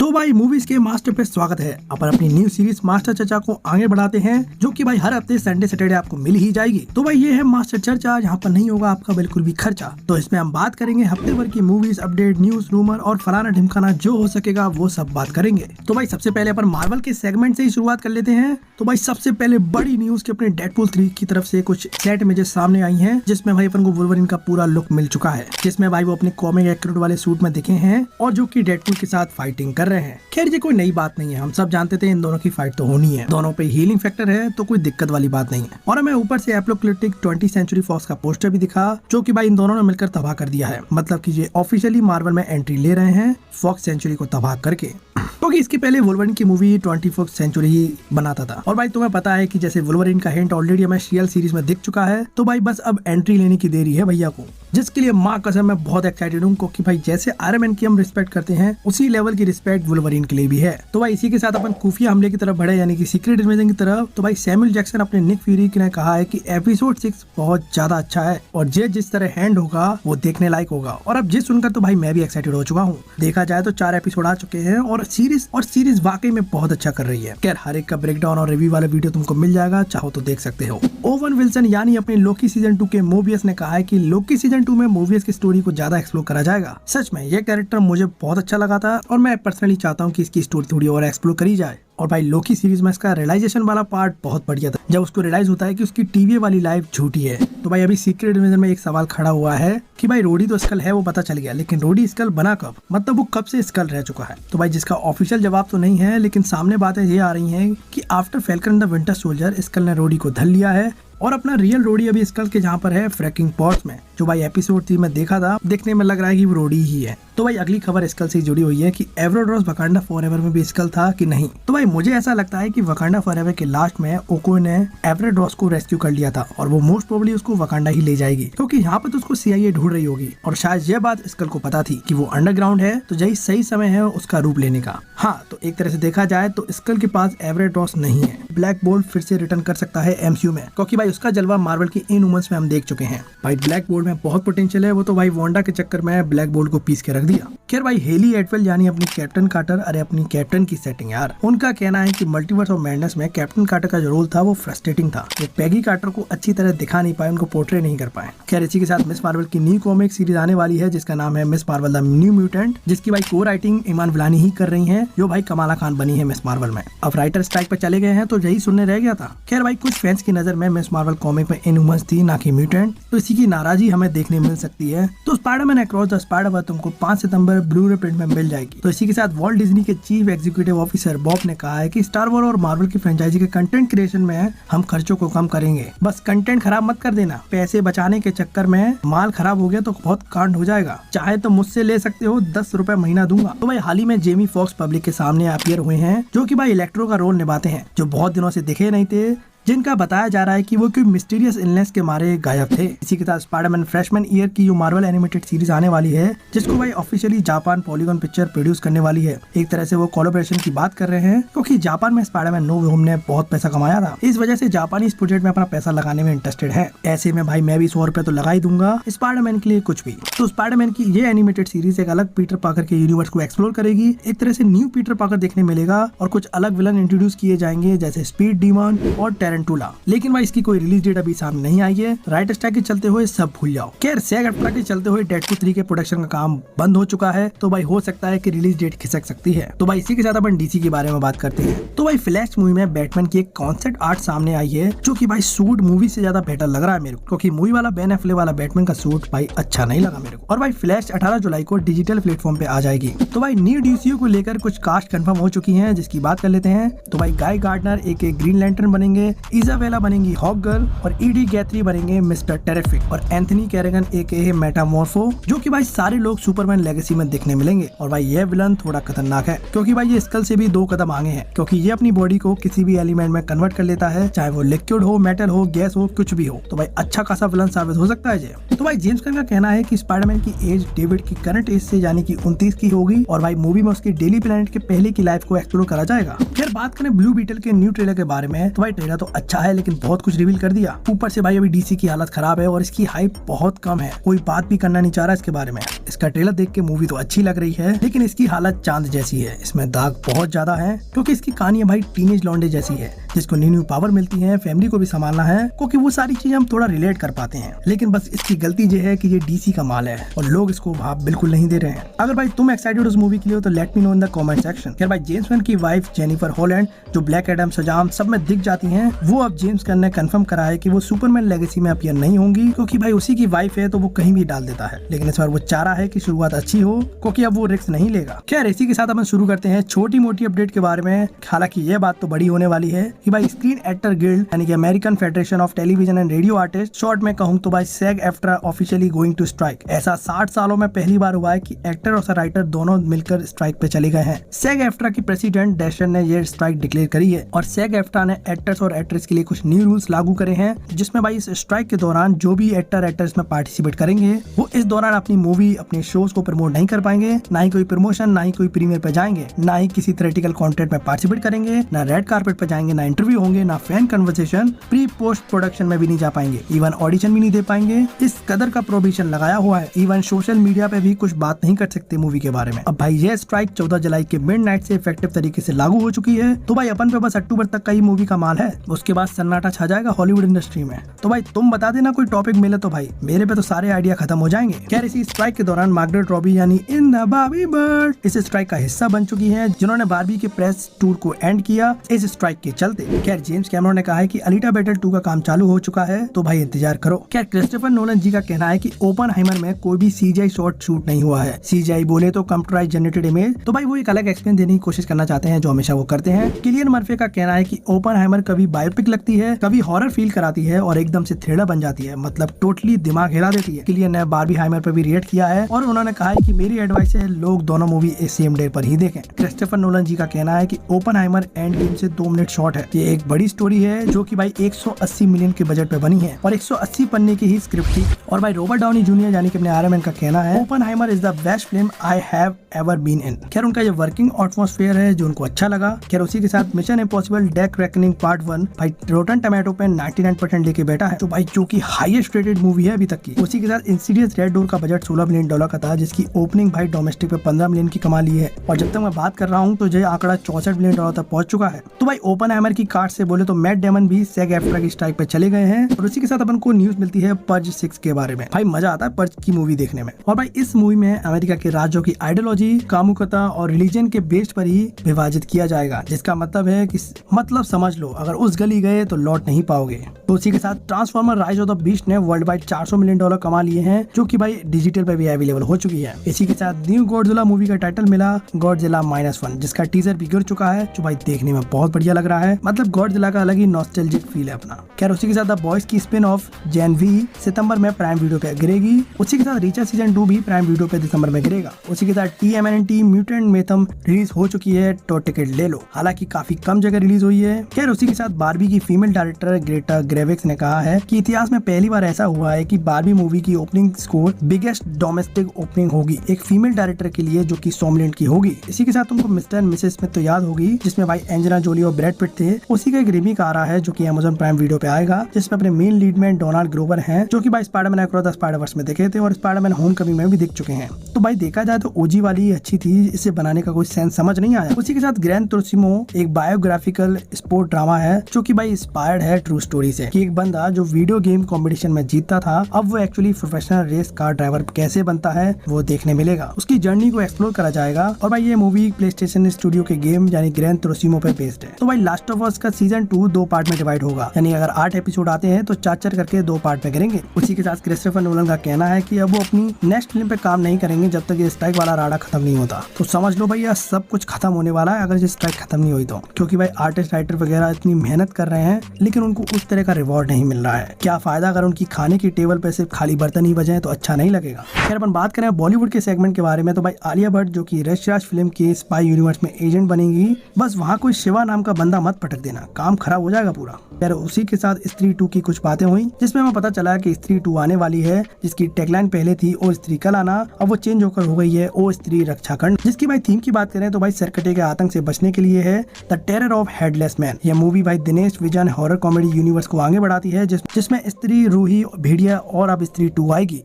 तो भाई मूवीज के मास्टर पे स्वागत है। अपन अपनी न्यू सीरीज मास्टर चर्चा को आगे बढ़ाते हैं, जो कि भाई हर हफ्ते संडे सैटरडे आपको मिल ही जाएगी। तो भाई ये है मास्टर चर्चा, जहाँ पर नहीं होगा आपका बिल्कुल भी खर्चा। तो इसमें हम बात करेंगे हफ्ते भर की मूवीज, अपडेट, न्यूज, रूमर और फलाना ढिमकाना जो हो सकेगा वो सब बात करेंगे। तो भाई सबसे पहले अपन मार्वल के सेगमेंट से ही शुरुआत कर लेते हैं। तो भाई सबसे पहले बड़ी न्यूज की अपने डेडपूल 3 की तरफ से कुछ सेट इमेजेस सामने आई हैं, जिसमें भाई अपन को वुल्वरीन का पूरा लुक मिल चुका है, जिसमें भाई वो अपने कॉमिक एक्यूरेट वाले सूट में दिखे हैं और जो कि डेडपूल के साथ फाइटिंग कर रहे हैं। खैर ये कोई नई बात नहीं है, हम सब जानते थे इन दोनों की फाइट तो होनी है, दोनों पे हीलिंग फैक्टर है तो कोई दिक्कत वाली बात नहीं है। और हमें ऊपर से एपोकलिप्टिक 20th सेंचुरी फॉक्स का पोस्टर भी दिखा, जो कि भाई इन दोनों ने मिलकर तबाह कर दिया है। मतलब कि ये ऑफिशियली मार्वल में एंट्री ले रहे हैं फॉक्स सेंचुरी को तबाह करके, क्योंकि इसके पहले वुल्वरीन की मूवी 24th सेंचुरी ही बनाता था। और भाई तुम्हें पता है कि जैसे वुल्वरीन का हिंट ऑलरेडी हमें शीएल सीरीज में दिख चुका है, तो भाई बस अब एंट्री लेने की देरी है भैया को, जिसके लिए माँ कसम मैं बहुत एक्साइटेड हूँ, क्योंकि भाई जैसे आयरन मैन की हम रिस्पेक्ट करते हैं उसी लेवल की रिस्पेक्ट वुल्वरीन के लिए भी है। तो भाई इसी के साथ अपन खुफिया हमले की तरफ बढ़े, यानी कि सीक्रेट इन्वेजन की तरफ। तो भाई सैमुअल जैक्सन अपने निक फ्यूरी ने कहा है कि एपिसोड 6 बहुत ज्यादा अच्छा है और जे जिस तरह हैंड होगा वो देखने लायक होगा। और अब जिस सुनकर तो भाई मैं भी एक्साइटेड हो चुका हूँ। देखा जाए तो 4 एपिसोड आ चुके हैं और सीरीज वाकई में बहुत अच्छा कर रही है। खैर हर एक का ब्रेकडाउन और रिव्यू वाला वीडियो तुमको मिल जाएगा, चाहो तो देख सकते हो। ओवन विल्सन यानी अपने लोकी सीजन 2 के मोबियस ने कहा है कि लोकी सीजन 2 में मोबियस की स्टोरी को ज्यादा एक्सप्लोर करा जाएगा। सच में ये कैरेक्टर मुझे बहुत अच्छा लगा था और मैं पर्सनली चाहता हूँ कि इसकी स्टोरी थोड़ी और एक्सप्लोर करी जाए। और भाई लोकी सीरीज में इसका रियलाइजेशन वाला पार्ट बहुत बढ़िया था, जब उसको रियलाइज होता है कि उसकी टीवी वाली लाइफ झूठी है। तो भाई अभी सीक्रेट इन्वेजन में एक सवाल खड़ा हुआ है कि भाई रोडी तो स्कल है वो पता चल गया, लेकिन रोडी स्कल बना कब, मतलब वो कब से स्कल रह चुका है। तो भाई जिसका ऑफिशियल जवाब तो नहीं है, लेकिन सामने बातें ये आ रही हैं कि after Falcon the Winter Soldier skull ने रोडी को धल लिया है और अपना रियल रोडी अभी स्कल के जहाँ पर है फ्रैकिंग पॉट्स में, जो भाई एपिसोड 3 में देखा था, देखने में लग रहा है कि वो रोडी ही है। तो भाई अगली खबर स्कल से जुड़ी हुई है कि एवरोड्रॉस वकांडा फॉरएवर में भी स्कल था कि नहीं। तो भाई मुझे ऐसा लगता है कि वकांडा फॉरएवर के लास्ट में ओकोई ने एवरोड्रॉस को रेस्क्यू कर लिया था और वो मोस्ट प्रोबेबली उसको वकांडा ही ले जाएगी, क्योंकि यहाँ पर तो उसको सीआईए ढूंढ रही होगी और शायद यह बात स्कल को पता थी कि वो अंडरग्राउंड है, तो यही सही समय है उसका रूप लेने का। हाँ तो एक तरह से देखा जाए तो स्कल के पास एवरोड्रॉस नहीं है। ब्लैक बोल्ट फिर से रिटर्न कर सकता है एमसीयू में, क्योंकि भाई उसका जलवा मार्वल की इनह्यूमन्स में हम देख चुके हैं। भाई ब्लैक बोल्ट में बहुत पोटेंशियल है, वो तो भाई वांडा के चक्कर में ब्लैक बोल्ट को पीस के रख दिया। खैर भाई हेली एटवेल यानी अपनी कैप्टन कार्टर, अरे अपनी कैप्टन की सेटिंग यार, उनका कहना है कि मल्टीवर्स ऑफ मैडनेस में कैप्टन कार्टर का जो रोल था वो फ्रस्ट्रेटिंग था। वो पैगी कार्टर को अच्छी तरह दिखा नहीं पाए, उनको पोर्ट्रे नहीं कर पाए। खैर इसी के साथ मिस मार्वल की न्यू कॉमिक सीरीज आने वाली है, जिसका नाम है miss Marvel the new mutant, जिसकी भाई को राइटिंग इमान विलानी ही कर रही है, जो भाई कमाला खान बनी है मिस मार्वल में। अब राइटर स्ट्राइक पर चले गए हैं तो यही सुनने रह गया था। खैर भाई कुछ फैंस की नजर में मिस मार्वल कॉमिक में इनह्यूमन्स थी ना कि म्यूटेंट, तो इसी की नाराजगी हमें देखने मिल सकती है। तो स्पाइडरमैन अक्रॉस द स्पाइडर-वर्स तुमको 5 सितंबर ब्लू-रे प्रिंट में मिल जाएगी। तो इसी के साथ वॉल्ट डिज्नी के चीफ एग्जीक्यूटिव ऑफिसर बॉब ने कहा है कि स्टार वॉर और मार्वल की फ्रेंचाइजी के कंटेंट क्रिएशन में हम खर्चों को कम करेंगे, बस कंटेंट खराब मत कर देना। पैसे बचाने के चक्कर में माल खराब हो गया तो बहुत कांड हो जाएगा, चाहे तो मुझसे ले सकते हो, 10 रुपए महीना दूंगा। तो भाई हाल ही में जेमी फॉक्स पब्लिक के सामने अपीयर हुए हैं, जो कि भाई इलेक्ट्रो का रोल निभाते हैं, जो बहुत दिनों से दिखे नहीं थे, जिनका बताया जा रहा है कि वो कोई मिस्टीरियस इलनेस के मारे गायब थे। इसी के साथ स्पाइडरमैन फ्रेशमैन ईयर की जो मार्वल एनिमेटेड सीरीज आने वाली है, जिसको भाई officially Japan polygon picture produce करने वाली है। एक तरह से वो कोलैबोरेशन की बात कर रहे हैं, क्योंकि जापान में स्पाइडरमैन नो वे होम ने बहुत पैसा कमाया था, इस वजह से जापानी इस प्रोजेक्ट में अपना पैसा लगाने में इंटरेस्टेड है। ऐसे में भाई मैं भी 100 रुपए तो लगा ही दूंगा स्पाइडरमैन के लिए, कुछ भी। तो स्पाइडरमैन की ये एनिमेटेड सीरीज एक अलग पीटर पार्कर के यूनिवर्स को एक्सप्लोर करेगी, एक तरह से न्यू पीटर पार्कर देखने मिलेगा और कुछ अलग विलन इंट्रोड्यूस किए जाएंगे, जैसे स्पीड डीमन और टेरेंटुला। लेकिन भाई इसकी कोई रिलीज डेट अभी सामने नहीं आई है। राइटर स्ट्राइक के चलते हुए सब भूल जाओ। खैर सैग-एफ्ट्रा के चलते हुए डेडपूल 3 के प्रोडक्शन का काम बंद हो चुका है, तो भाई हो सकता है कि रिलीज डेट खिसक सकती है। तो भाई इसी के साथ अपन डीसी के बारे में बात करते हैं। तो भाई फ्लैश मूवी में बैटमैन की एक कॉन्सेप्ट आर्ट सामने आई है, जो कि भाई सूट मूवी से ज्यादा बेटर लग रहा है मेरे को, क्योंकि मूवी वाला बेन एफ्लेक वाला बैटमैन का सूट भाई अच्छा नहीं लगा मेरे को। और भाई फ्लैश 18 जुलाई को डिजिटल प्लेटफॉर्म पे आ जाएगी। तो भाई न्यू डीसीयू को लेकर कुछ कास्ट कंफर्म हो चुकी है, जिसकी बात कर लेते हैं। तो भाई गाय गार्डनर एक ग्रीन लैंटर्न बनेंगे, इजाबेला बनेंगी हॉक गर्ल और ईडी गैथरी बनेंगे मिस्टर टेरिफिक और एंथनी कैरेगन एके मेटामॉर्फो, जो कि भाई सारे लोग सुपरमैन लेगेसी में देखने मिलेंगे। और भाई ये विलन थोड़ा खतरनाक है, क्योंकि भाई ये स्कल से भी 2 कदम आगे है, क्योंकि ये अपनी बॉडी को किसी भी एलिमेंट में कन्वर्ट कर लेता है, चाहे वो लिक्विड हो, मेटल हो, गैस हो, कुछ भी हो। तो भाई अच्छा खासा विलन साबित हो सकता है ये। तो भाई जेम्स गन का कहना है कि स्पाइडरमैन की एज डेविड की करंट एज से यानी कि 29 की होगी, और भाई मूवी में उसकी डेली प्लेनेट के पहले की लाइफ को एक्सप्लोर करा जाएगा। फिर बात करें ब्लू बीटल के न्यू ट्रेलर के बारे में, तो भाई ट्रेलर तो अच्छा है, लेकिन बहुत कुछ रिवील कर दिया। ऊपर से भाई अभी डीसी की हालत खराब है और इसकी हाइप बहुत कम है, कोई बात भी करना नहीं चाह रहा इसके बारे में। इसका ट्रेलर देख के मूवी तो अच्छी लग रही है, लेकिन इसकी हालत चांद जैसी है। इसमें दाग बहुत ज्यादा है, क्योंकि इसकी कहानी भाई टीनेज लौंडे जैसी है, जिसको न्यू पावर मिलती है, फैमिली को भी संभालना है, क्योंकि वो सारी चीजें हम थोड़ा रिलेट कर पाते हैं। लेकिन बस इसकी गलती ये है कि ये डीसी का माल है और लोग इसको भाव बिल्कुल नहीं दे रहे हैं। अगर भाई तुम एक्साइटेड उस मूवी के लिए हो तो let me know in the comment section. यार भाई जेम्स गन की वाइफ जेनिफर हॉलैंड, जो ब्लैक एडम शज़ाम सब में दिख जाती हैं, वो अब जेम्स गन ने कंफर्म करा है कि वो सुपरमैन लेगेसी में अपीयर नहीं होंगी, क्योंकि भाई उसी की वाइफ है तो वो कहीं भी डाल देता है। लेकिन इस बार वो चाह रहा है कि शुरुआत अच्छी हो, क्योंकि अब वो रिस्क नहीं लेगा। खैर इसी के साथ अपन शुरू करते हैं छोटी मोटी अपडेट के बारे में। हालांकि ये बात तो बड़ी होने वाली है कि भाई स्क्रीन एक्टर गिल्ड यानी कि American Federation of Television and Radio Artist, short में कहूँ तो भाई SAG AFTRA officially going to strike. ऐसा 60 सालों में पहली बार हुआ है कि एक्टर और राइटर दोनों मिलकर स्ट्राइक पे चले गए हैं। SAG AFTRA की प्रेसिडेंट डैशन ने ये स्ट्राइक डिक्लेयर करी है और SAG AFTRA ने एक्टर्स और एक्ट्रेस के लिए कुछ न्यू रूल्स लागू करे हैं, जिसमें भाई इस स्ट्राइक के दौरान जो भी एक्टर एक्ट्रेस में पार्टिसिपेट करेंगे वो इस दौरान अपनी मूवी अपने शोज को प्रमोट नहीं कर पाएंगे, ना ही कोई प्रमोशन, ना ही कोई प्रीमियर पे जाएंगे, ना ही किसी थ्रेटिकल कंटेंट में पार्टिसिपेट करेंगे, ना रेड कार्पेट पे जाएंगे, ना इंटरव्यू होंगे, ना fan conversation, pre post production में भी नहीं जा पाएंगे, इवन ऑडिशन भी नहीं दे पाएंगे। इस कदर का प्रोहिबिशन लगाया हुआ है। इवन सोशल मीडिया पे भी कुछ बात नहीं कर सकते मूवी के बारे में। अब भाई ये स्ट्राइक 14 जुलाई के मिडनाइट से इफेक्टिव तरीके से लागू हो चुकी है, तो भाई अपन पे बस अक्टूबर तक का ही मूवी का माल है, उसके बाद सन्नाटा छा जाएगा हॉलीवुड इंडस्ट्री में। तो भाई तुम बता देना कोई टॉपिक मिले तो भाई मेरे पे तो सारे आइडिया खत्म हो जाएंगे। खैर इसी स्ट्राइक के दौरान मार्गरेट रॉबी यानी इन द बार्बी बर्ड इस स्ट्राइक का हिस्सा बन चुकी है, जिन्होंने बार्बी के प्रेस टूर को एंड किया इस स्ट्राइक के चलते। खैर जेम्स कैमरन ने कहा है कि अलीटा बैटल 2 का काम चालू हो चुका है, तो भाई इंतजार करो। खैर क्रिस्टोफर नोलन जी का कहना है कि ओपनहाइमर में कोई भी CGI शॉट शूट नहीं हुआ है। CGI बोले तो कंप्यूटराइज्ड जनरेटेड इमेज, तो भाई वो एक अलग एक्सप्लेन देने की कोशिश करना चाहते हैं, जो हमेशा वो करते हैं। किलियन मर्फी का कहना है कि ओपनहाइमर कभी बायोपिक लगती है, कभी हॉरर फील कराती है और एकदम से थ्रिलर बन जाती है, मतलब टोटली दिमाग हिला देती है। किलियन ने बार्बी हाइमर पर भी रिएक्ट किया है और उन्होंने कहा है कि मेरी एडवाइस है लोग दोनों मूवी सेम डे पर ही देखें। क्रिस्टोफर नोलन जी का कहना है कि ओपनहाइमर एंड गेम से 2 मिनट शॉर्ट है। ये एक बड़ी स्टोरी है जो कि भाई 180 मिलियन के बजट पे बनी है और 180 पन्ने की ही स्क्रिप्ट थी। और भाई रॉबर्ट डाउनी जूनियर यानी कि अपने आयरन मैन का कहना है Oppenheimer is the best film I have ever been in. खैर उनका ये वर्किंग एटमॉस्फेयर है जो उनको अच्छा लगा। खैर उसी के साथ mission impossible death reckoning part 1 भाई रोटन टोमेटो पे 99% लेके बैठा है, तो भाई जो कि हाईएस्ट रेटेड मूवी है अभी तक की। उसी के साथ इंसीडियस रेड डोर का बजट $16 मिलियन का था, जिसकी ओपनिंग भाई डोमेस्टिक पे 15 मिलियन की कमा ली है और जब तक मैं बात कर रहा हूँ तो ये आंकड़ा $64 मिलियन तक पहुंच चुका है। तो भाई ओपनहाइमर की कार्ड से बोले तो मैट डेमन भी SAG AFTRA की स्ट्राइक पे चले गए हैं और उसी के साथ अपन को न्यूज मिलती है पर्ज 6 के बारे में। भाई मजा आता है पर्ज की मूवी देखने में। और भाई इस मूवी में अमेरिका के राज्यों की आइडियोलॉजी, कामुकता और रिलीजन के बेस पर ही विभाजित किया जाएगा, जिसका मतलब है कि मतलब समझ लो अगर उस गली गए तो लौट नहीं पाओगे। तो उसी के साथ transformer rise of the beast ने वर्ल्ड वाइड $400 मिलियन कमा लिए हैं, जो कि भाई डिजिटल पे भी अवेलेबल हो चुकी है। इसी के साथ न्यू गॉडजिला मूवी का टाइटल मिला गॉडजिला -1, जिसका टीजर भी गिर चुका है, जो भाई देखने में बहुत बढ़िया लग रहा है। मतलब गॉडजिला का अलग ही नॉस्टैल्जिक फील है अपना। खैर उसी के साथ द बॉयज की स्पिन ऑफ जेन वी सितंबर में प्राइम वीडियो पे गिरेगी। उसी के साथ रीचर सीजन 2 भी प्राइम वीडियो पे दिसंबर में गिरेगा। उसी के साथ TMNT म्यूटेंट मेथम रिलीज हो चुकी है, तो टिकट ले लो। हालांकि काफी कम जगह रिलीज हुई है। खैर उसी के साथ बार्बी की फीमेल डायरेक्टर ग्रेटा ग्रेविक्स ने कहा है कि इतिहास में पहली बार ऐसा हुआ है कि बार्बी मूवी की opening score biggest domestic opening होगी एक फीमेल डायरेक्टर के लिए, जो कि $100 मिलियन की होगी। इसी के साथ तुमको मिस्टर एंड मिसेस स्मिथ तो याद होगी, जिसमें भाई एंजेलिना जोली और ब्रैड पिट थे। उसी का एक रीमेक आ रहा है जो कि Amazon प्राइम वीडियो पे आएगा, जिसमें अपने मेन लीड में डोनाल्ड ग्रोवर हैं, जो कि भाई स्पाइडरमैन अक्रॉस द स्पाइडरवर्स में देखे थे और स्पाइडरमैन होमकमिंग में भी दिख चुके हैं। तो भाई देखा जाए तो ओजी वाली अच्छी थी, इसे बनाने का कोई सेंस समझ नहीं आया। उसी के साथ ग्रैन तुरसिमो एक बायोग्राफिकल स्पोर्ट ड्रामा है, जो कि भाई इंस्पायर्ड है ट्रू स्टोरी से, कि एक बंदा जो वीडियो गेम कंपटीशन में जीतता था, अब वो actually professional race car driver कैसे बनता है वो देखने मिलेगा। उसकी जर्नी को एक्सप्लोर करा जाएगा। और भाई ये मूवी प्लेस्टेशन स्टूडियो के गेम यानी ग्रैन तुरसिमो पे बेस्ड है। तो भाई लास्ट ऑफ अस का सीजन 2 2 पार्ट में डिवाइड होगा, यानी अगर 8 एपिसोड आते हैं तो 4 करके 2 पार्ट में करेंगे। उसी के साथ क्रिस्टोफर नोलन का कहना है कि अब वो अपनी नेक्स्ट फिल्म पे काम नहीं करेंगे जब तक ये स्ट्राइक वाला राडा खत्म नहीं होता। तो समझ लो भैया सब कुछ खत्म होने वाला है अगर ये स्ट्राइक खत्म नहीं हुई तो, क्योंकि भाई आर्टिस्ट राइटर वगैरह इतनी मेहनत कर रहे हैं लेकिन उनको उस तरह का रिवॉर्ड नहीं मिल रहा है। क्या फायदा अगर उनकी खाने की टेबल पे सिर्फ खाली बर्तन ही बजाएं, तो अच्छा नहीं लगेगा। खैर अपन बात करें बॉलीवुड के सेगमेंट के बारे में, तो भाई आलिया भट्ट जो कि रश राज फिल्म के स्पाई यूनिवर्स में एजेंट बनेगी, बस वहाँ कोई शिवा नाम का बंदा मत भटक देना, काम खराब हो जाएगा पूरा। यार उसी के साथ स्त्री 2 की कुछ बातें हुई, जिसमें हमें पता चला कि स्त्री 2 आने वाली है, जिसकी टैगलाइन पहले थी ओ स्त्री कल आना, अब वो चेंज होकर हो गई है ओ स्त्री रक्षा खंड। जिसकी भाई थीम की बात करें तो भाई सरकटे के आतंक से बचने के लिए है the terror of headless man. यह मूवी भाई Dinesh vision horror comedy universe को आगे बढ़ाती है, जिसमें स्त्री, रूही, भेड़िया और अब स्त्री 2 आएगी।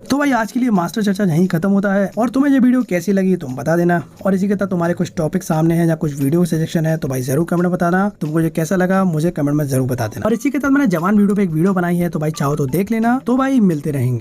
तो भाई आज के लिए मास्टर चर्चा यहीं खत्म होता है, और तुम्हें ये वीडियो कैसी लगी तुम बता देना, और इसी के साथ तुम्हारे कुछ टॉपिक सामने हैं या कुछ वीडियो सजेशन है तो भाई जरूर कमेंट में बताना। तुमको ये कैसा लगा मुझे कमेंट में जरूर बता देना। और इसी के साथ मैंने जवान वीडियो पे एक वीडियो बनाई है, तो भाई चाहो तो देख लेना। तो भाई मिलते रहेंगे।